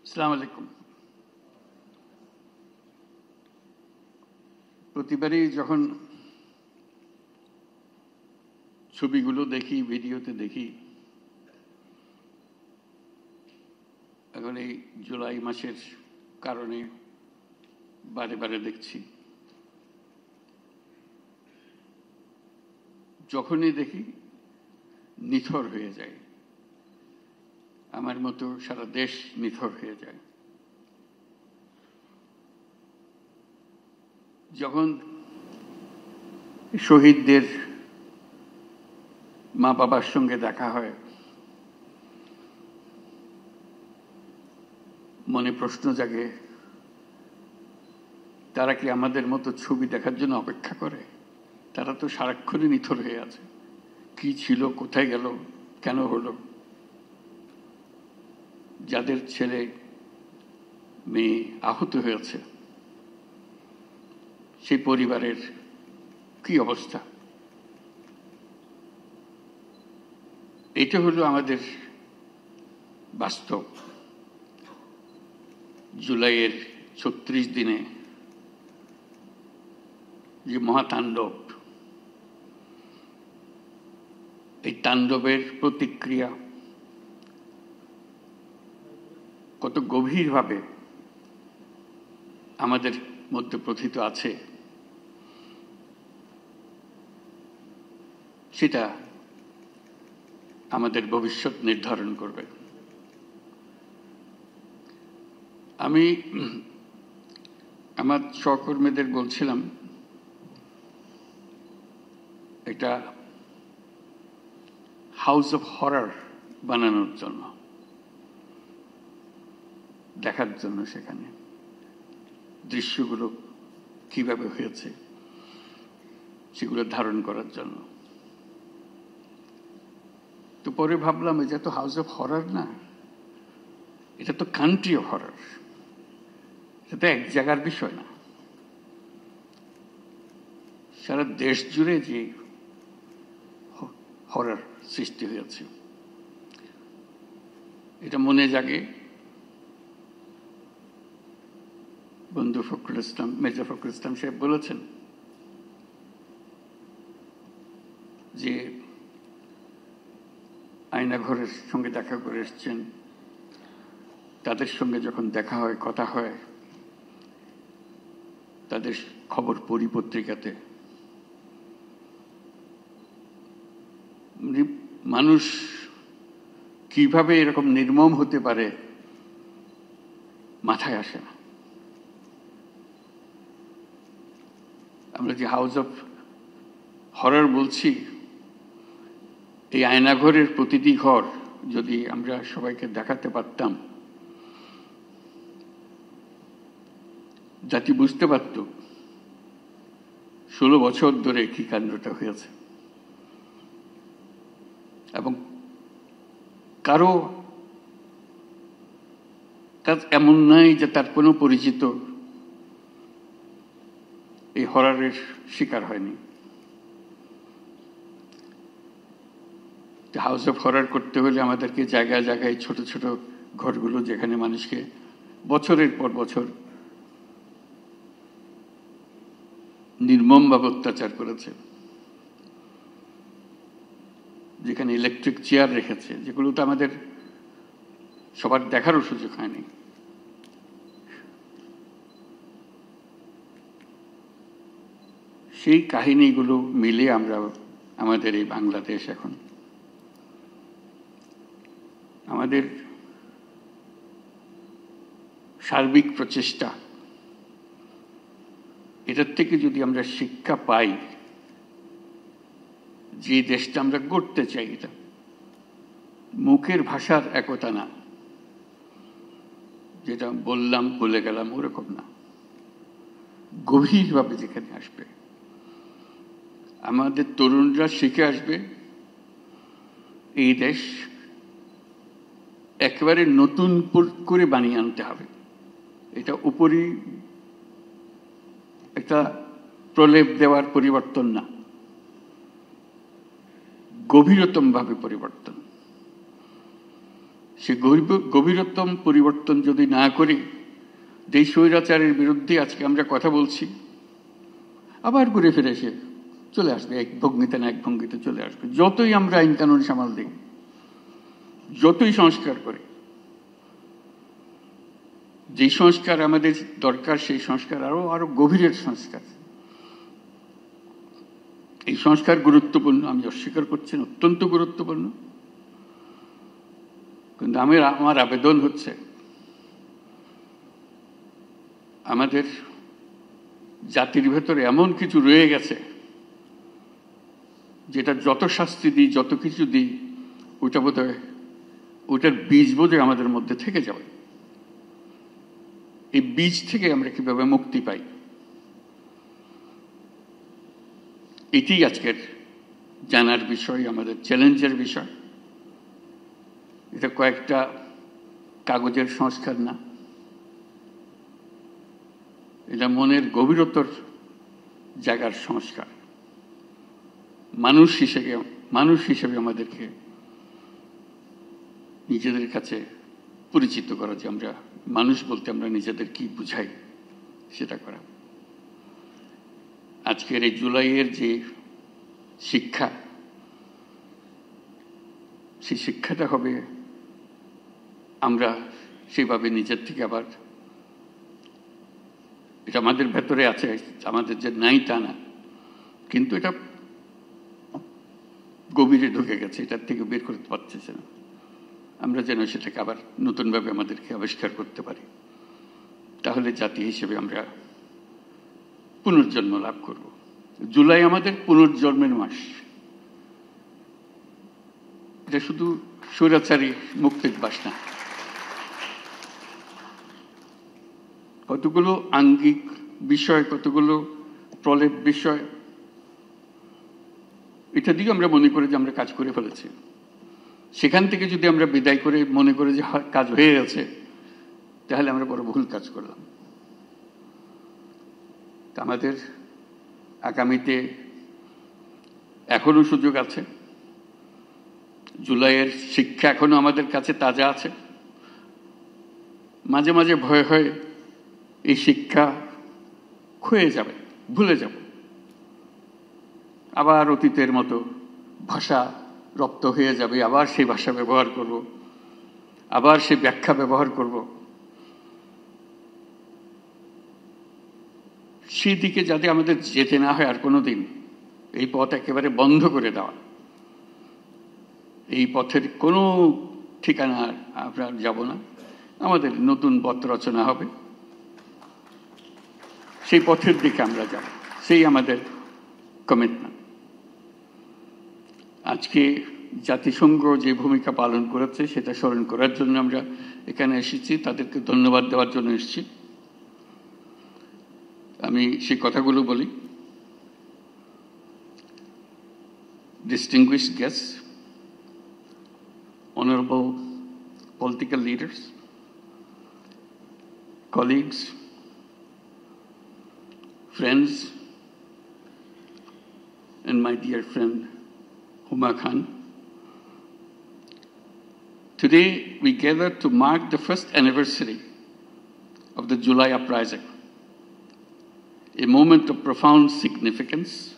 আসসালামু আলাইকুম। প্রতিবারই যখন ছবিগুলো দেখি, ভিডিওতে দেখি, এখন এই জুলাই মাসের কারণে বারে বারে দেখছি, যখনই দেখি নিথর হয়ে যায়, আমার মতো সারা দেশ নিথর হয়ে যায়। যখন শহীদদের মা বাবার সঙ্গে দেখা হয়, মনে প্রশ্ন জাগে, তারা কি আমাদের মতো ছবি দেখার জন্য অপেক্ষা করে? তারা তো সারাক্ষণই নিথর হয়ে আছে। কি ছিল, কোথায় গেল, কেন হলো? যাদের ছেলে মেয়ে আহত হয়েছে, সেই পরিবারের কি অবস্থা? এটা হলো আমাদের বাস্তব। জুলাইয়ের ৩৬ দিনে যে মহাতাণ্ডব, এই তাণ্ডবের প্রতিক্রিয়া কত গভীরভাবে আমাদের মধ্যে প্রথিত আছে, সেটা আমাদের ভবিষ্যৎ নির্ধারণ করবে। আমি আমার সহকর্মীদের বলছিলাম, একটা হাউস অফ হরর বানানোর জন্য, দেখার জন্য সেখানে দৃশ্যগুলো কিভাবে হয়েছে সেগুলো ধারণ করার জন্য। তো পরে ভাবলাম, এটা তো হাউস অফ হরর না, এটা তো কান্ট্রি অফ হরর। এটা তো এক জায়গার বিষয় না, সারা দেশ জুড়ে যে হরর সৃষ্টি হয়েছে, এটা মনে জাগে। বন্ধু ফখরুল ইসলাম, মির্জা ফখরুল ইসলাম সাহেব বলেছেন যে আয়নাঘরের সঙ্গে দেখা করে এসছেন, তাদের সঙ্গে যখন দেখা হয়, কথা হয়, তাদের খবর পড়ি পত্রিকাতে, মানুষ কিভাবে এরকম নির্মম হতে পারে মাথায় আসে না। আমরা যে হাউস অফ হরর বলছি, এই আয়নাঘরের প্রতিটি ঘর যদি আমরা সবাইকে দেখাতে পারতাম, জাতি বুঝতে পারত 16 বছর ধরে কি কাণ্ডটা হয়েছে। এবং কারো কাজ এমন নাই যে তার কোনো পরিচিত এই হররের শিকার হয়নি। হাউস অফ হরর করতে হলে আমাদেরকে জায়গায় জায়গায় ছোট ছোট ঘরগুলো, যেখানে মানুষকে বছরের পর বছর নির্মমভাবে অত্যাচার করেছে, যেখানে ইলেকট্রিক চেয়ার রেখেছে, যেগুলো তো আমাদের সবার দেখারও সুযোগ হয়নি। সেই কাহিনীগুলো মিলে আমরা আমাদের এই বাংলাদেশ, এখন আমাদের সার্বিক প্রচেষ্টা, এটার থেকে যদি আমরা শিক্ষা পাই, যে দেশটা আমরা গড়তে চাই, এটা মুখের ভাষার একতা না, যেটা বললাম বলে গেলাম ওরকম না, গভীরভাবে যেখানে আসবে, আমাদের তরুণরা শিখে আসবে, এই দেশ একেবারে নতুন করে বানিয়ে আনতে হবে। এটা উপরই একটা প্রলেপ দেওয়ার পরিবর্তন না, গভীরতম ভাবে পরিবর্তন। সে গভীরতম পরিবর্তন যদি না করি, যে স্বৈরাচারের বিরুদ্ধে আজকে আমরা কথা বলছি, আবার ঘুরে ফিরে এসে চলে আসবে, এক ভঙ্গিতে না এক ভঙ্গিতে চলে আসবে। যতই আমরা আইন কানুন সামাল দিই, যতই সংস্কার করি, যে সংস্কার আমাদের দরকার সেই সংস্কার আরো গভীরের সংস্কার। এই সংস্কার গুরুত্বপূর্ণ, আমি অস্বীকার করছি না, অত্যন্ত গুরুত্বপূর্ণ। কিন্তু আমার আবেদন হচ্ছে, আমাদের জাতির ভেতরে এমন কিছু রয়ে গেছে যেটা যত শাস্তি দিই, যত কিছু দিই, ওটা বোধহয় ওটার বীজ বোধহয় আমাদের মধ্যে থেকে যাবে। এই বীজ থেকে আমরা কিভাবে মুক্তি পাই, এটি আজকের জানার বিষয়, আমাদের চ্যালেঞ্জের বিষয়। এটা কয়েকটা কাগজের সংস্কার না, এটা মনের গভীরতর জায়গার সংস্কার। মানুষ হিসেবে আমাদেরকে নিজেদের কাছে পরিচিত করা, যে আমরা মানুষ বলতে আমরা নিজেদের কি বুঝাই সেটা করা। আজকের এই জুলাইয়ের যে শিক্ষা, সেই শিক্ষাটা হবে আমরা সেভাবে নিজের থেকে আবার, এটা আমাদের ভেতরে আছে, আমাদের যে নাই তা না, কিন্তু এটা গভীরে ঢুকে গেছে, এটার থেকে বের করতে পারতেছে না। আমরা যেন সেটাকে আবার নতুনভাবে আমাদেরকে আবিষ্কার করতে পারি, তাহলে জাতি হিসেবে আমরা পুনর্জন্ম লাভ করব। জুলাই আমাদের পুনর্জন্মের মাস। এটা শুধু স্বৈরাচারী মুক্তির বাস না, কতগুলো আঙ্গিক বিষয়, কতগুলো প্রলেপ বিষয়, এটা দিয়ে আমরা মনে করি যে আমরা কাজ করে ফেলেছি। সেখান থেকে যদি আমরা বিদায় করে মনে করি যে কাজ হয়ে গেছে, তাহলে আমরা বড় ভুল কাজ করলাম। আমাদের আগামীতে এখনো সুযোগ আছে। জুলাইয়ের শিক্ষা এখনো আমাদের কাছে তাজা আছে। মাঝে মাঝে ভয় হয় এই শিক্ষা ক্ষয়ে যাবে, ভুলে যাব, আবার অতীতের মতো ভাষা রপ্ত হয়ে যাবে, আবার সেই ভাষা ব্যবহার করব, আবার সেই ব্যাখ্যা ব্যবহার করব। সেই দিকে যাতে আমাদের যেতে না হয় আর কোনোদিন, এই পথ একেবারে বন্ধ করে দেওয়া। এই পথের কোনো ঠিকানা আমরা যাব না, আমাদের নতুন পথ রচনা হবে, সেই পথের দিকে আমরা যাব, সেই আমাদের কমিটমেন্ট। আজকে জাতিসংঘ যে ভূমিকা পালন করেছে সেটা স্মরণ করার জন্য আমরা এখানে এসেছি, তাদেরকে ধন্যবাদ দেওয়ার জন্য এসেছি। আমি সেই কথাগুলো বলি। Distinguished guests, honorable political leaders, colleagues, friends, and my dear friend Huma Khan. Today we gather to mark the first anniversary of the July Uprising, a moment of profound significance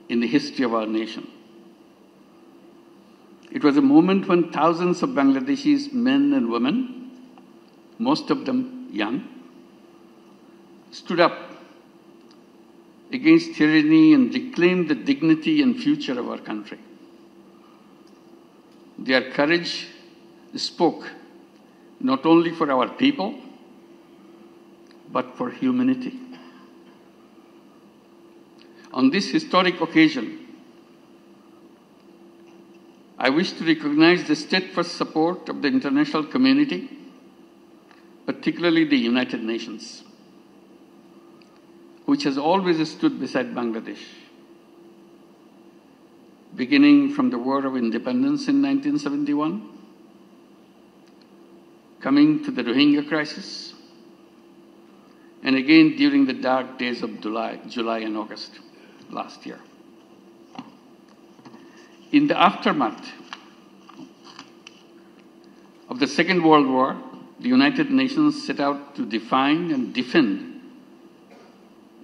in the history of our nation. It was a moment when thousands of Bangladeshis, men and women, most of them young, stood up against tyranny and reclaimed the dignity and future of our country. Their courage spoke not only for our people, but for humanity. On this historic occasion, I wish to recognize the steadfast support of the international community, particularly the United Nations, which has always stood beside Bangladesh, beginning from the War of Independence in 1971, coming to the Rohingya crisis, and again during the dark days of July and August last year. In the aftermath, of the Second World War, the United Nations set out to define and defend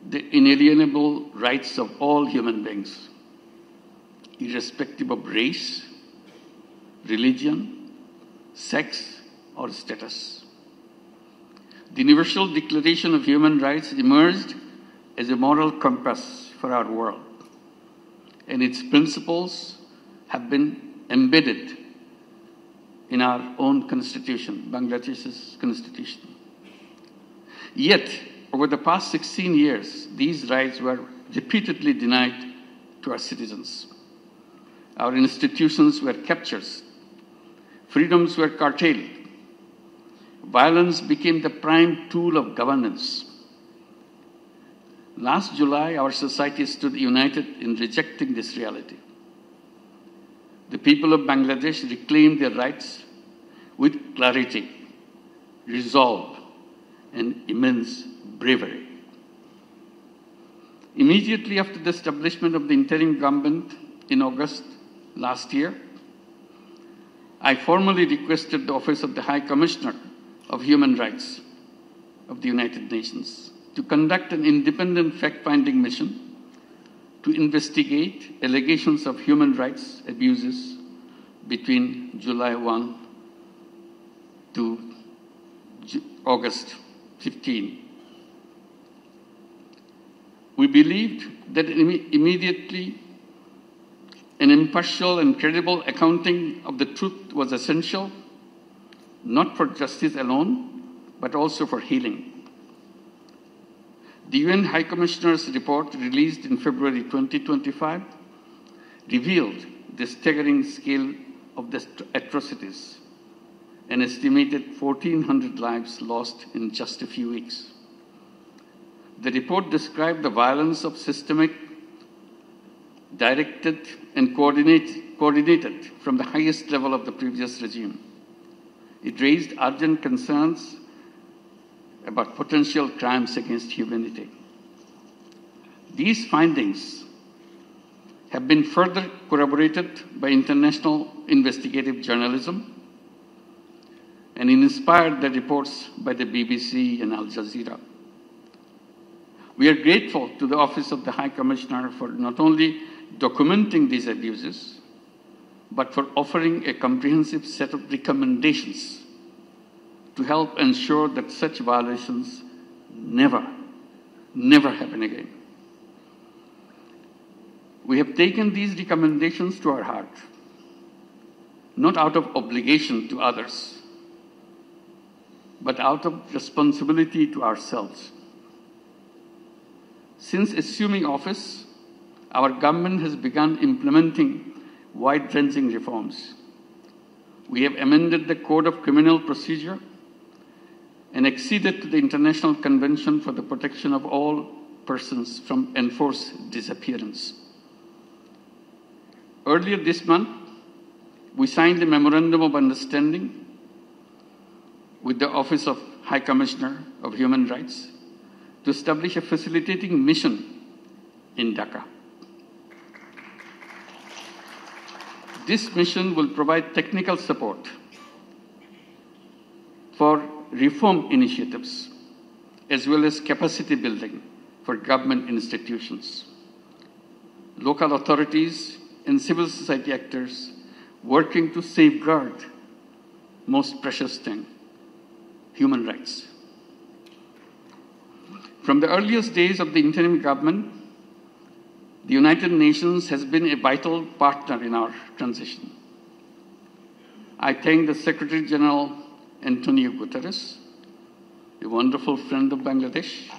the inalienable rights of all human beings, irrespective of race, religion, sex, or status. The Universal Declaration of Human Rights emerged as a moral compass for our world, and its principles have been embedded in our own constitution, Bangladesh's constitution. Yet, over the past 16 years, these rights were repeatedly denied to our citizens. Our institutions were captured. Freedoms were curtailed. Violence became the prime tool of governance. Last July, our society stood united in rejecting this reality. The people of Bangladesh reclaimed their rights with clarity, resolve, and immense bravery. Immediately after the establishment of the interim government in August last year, I formally requested the Office of the High Commissioner of Human Rights of the United Nations to conduct an independent fact-finding mission to investigate allegations of human rights abuses between July 1 to August 15. We believed that immediately an impartial and credible accounting of the truth was essential, not for justice alone, but also for healing. The UN High Commissioner's report, released in February 2025, revealed the staggering scale of the atrocities, an estimated 1,400 lives lost in just a few weeks. The report described the violence of systemic, directed, and coordinated from the highest level of the previous regime. It raised urgent concerns about potential crimes against humanity. These findings have been further corroborated by international investigative journalism and inspired the reports by the BBC and Al Jazeera. We are grateful to the Office of the High Commissioner for not only documenting these abuses, but for offering a comprehensive set of recommendations to help ensure that such violations never happen again. We have taken these recommendations to our heart, not out of obligation to others, but out of responsibility to ourselves. Since assuming office, our government has begun implementing wide-ranging reforms. We have amended the Code of Criminal Procedure and acceded to the International Convention for the Protection of All Persons from Enforced Disappearance. Earlier this month, we signed a Memorandum of Understanding with the Office of High Commissioner of Human Rights to establish a facilitating mission in Dhaka. This mission will provide technical support for reform initiatives as well as capacity building for government institutions, local authorities, and civil society actors working to safeguard most precious thing, human rights. From the earliest days of the interim government, the United Nations has been a vital partner in our transition. I thank the Secretary General Antonio Guterres, a wonderful friend of Bangladesh,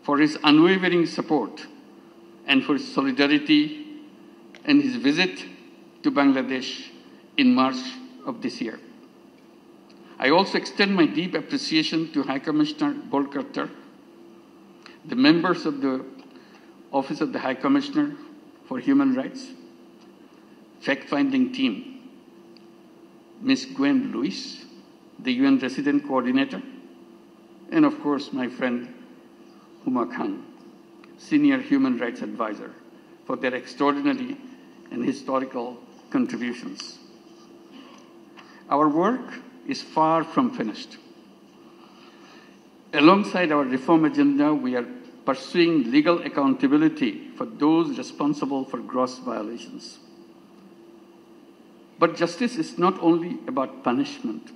for his unwavering support and for his solidarity and his visit to Bangladesh in March of this year. I also extend my deep appreciation to High Commissioner Volker Turk, the members of the Office of the High Commissioner for Human Rights, fact-finding team, Ms. Gwen Lewis, the UN Resident Coordinator, and of course my friend Huma Khan, Senior Human Rights Advisor, for their extraordinary and historical contributions. Our work is far from finished. Alongside our reform agenda, we are pursuing legal accountability for those responsible for gross violations. But justice is not only about punishment.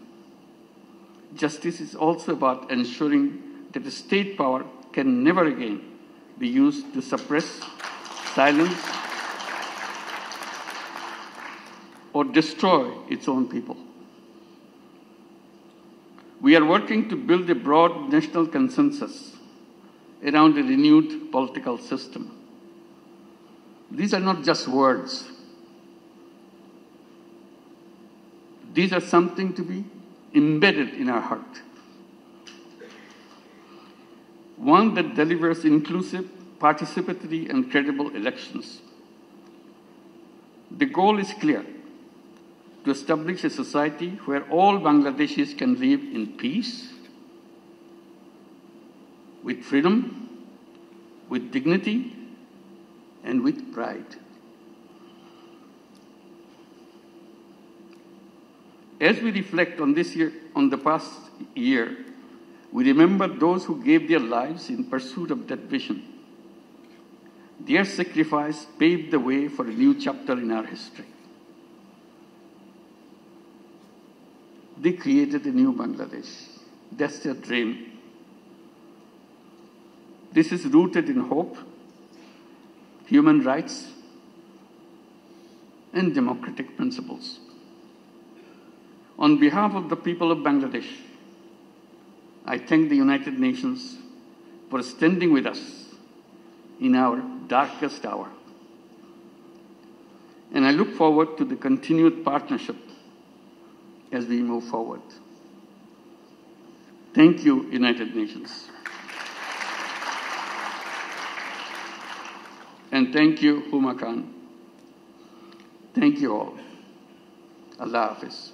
Justice is also about ensuring that the state power can never again be used to suppress, silence, or destroy its own people. We are working to build a broad national consensus around a renewed political system. These are not just words. These are something to be embedded in our heart. One that delivers inclusive, participatory, and credible elections. The goal is clear: to establish a society where all Bangladeshis can live in peace, with freedom, with dignity, and with pride. As we reflect on the past year, we remember those who gave their lives in pursuit of that vision. Their sacrifice paved the way for a new chapter in our history. They created a new Bangladesh. That's their dream. This is rooted in hope, human rights, and democratic principles. On behalf of the people of Bangladesh, I thank the United Nations for standing with us in our darkest hour. And I look forward to the continued partnership as we move forward. Thank you, United Nations. And thank you, Huma Khan. Thank you all. Allah Hafiz.